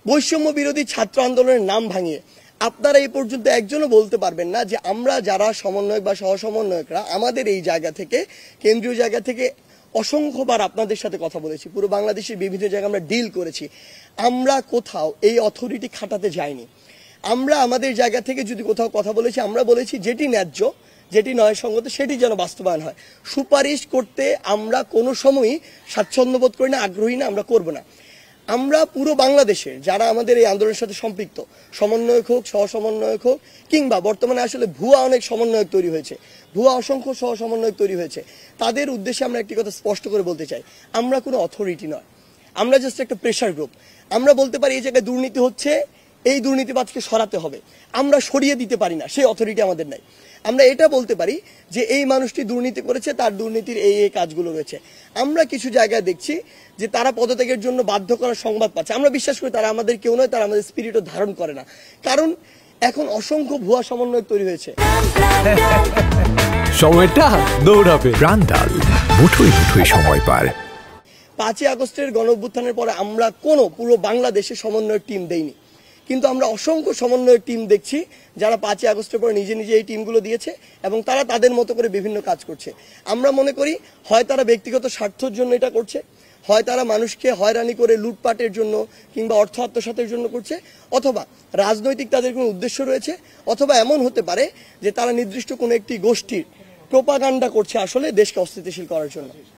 বৈষম্য বিরোধী ছাত্র আন্দোলনের নাম ভাঙিয়ে আপনারা এই পর্যন্ত একজনও বলতে পারবেন না যে আমরা যারা সমন্বয়ক বা সহসমন্বয়করা আমাদের এই জায়গা থেকে, কেন্দ্রীয় জায়গা থেকে অসংখ্যবার আপনাদের সাথে কথা বলেছি, পুরো বাংলাদেশের বিভিন্ন জায়গায় আমরা ডিল করেছি, আমরা কোথাও এই অথরিটি খাটাতে যাইনি। আমরা আমাদের জায়গা থেকে যদি কোথাও কথা বলেছি, আমরা বলেছি যেটি ন্যায্য, যেটি ন্যায়সঙ্গত সেটি যেন বাস্তবায়ন হয়। সুপারিশ করতে আমরা কোনো সময়ই স্বাচ্ছন্দ্য বোধ করি না, আগ্রহী না, আমরা করব না। আমরা পুরো বাংলাদেশের যারা আমাদের এই আন্দোলনের সাথে সম্পৃক্ত, সমন্বয়ক হোক, সহসমন্বয়ক হোক, কিংবা বর্তমানে আসলে ভুয়া অনেক সমন্বয়ক তৈরি হয়েছে, ভুয়া অসংখ্য সহ সমন্বয়ক তৈরি হয়েছে, তাদের উদ্দেশ্যে আমরা একটি কথা স্পষ্ট করে বলতে চাই, আমরা কোনো অথরিটি নয়, আমরা জাস্ট একটা প্রেশার গ্রুপ। আমরা বলতে পারি এই জায়গায় দুর্নীতি হচ্ছে, এই দুর্নীতিবাদকে সরাতে হবে, আমরা সরিয়ে দিতে পারি না, সেই অথরিটি আমাদের নাই। আমরা এটা বলতে পারি যে এই মানুষটি দুর্নীতি করেছে, তার দুর্নীতির এই এই কাজগুলো রয়েছে। আমরা কিছু জায়গায় দেখছি যে তারা পদত্যাগের জন্য বাধ্য করার সংবাদ পাচ্ছে, আমরা বিশ্বাস করি তারা আমাদের কেউ নয়, তারা আমাদের স্পিরিটও ধারণ করে না, কারণ এখন অসংখ্য ভুয়া সমন্বয় তৈরি হয়েছে। সময়টা দৌড়াবে, প্রাণডাল মুঠোই মুঠোই সময় পার। 5ই আগস্টের গণ অভ্যুত্থানের পরে আমরা পুরো বাংলাদেশে সমন্বয়ের টিম দেইনি, কিন্তু আমরা অসংখ্য সমন্বয়ের টিম দেখছি যারা 5ই আগস্টের পরে নিজে নিজে এই টিমগুলো দিয়েছে এবং তারা তাদের মতো করে বিভিন্ন কাজ করছে। আমরা মনে করি হয় তারা ব্যক্তিগত স্বার্থের জন্য এটা করছে, হয় তারা মানুষকে হয়রানি করে লুটপাটের জন্য কিংবা অর্থ আত্মসাতের জন্য করছে, অথবা রাজনৈতিক তাদের কোনো উদ্দেশ্য রয়েছে, অথবা এমন হতে পারে যে তারা নির্দিষ্ট কোনো একটি গোষ্ঠীর প্রোপাগান্ডা করছে আসলে দেশকে অস্থিতিশীল করার জন্য।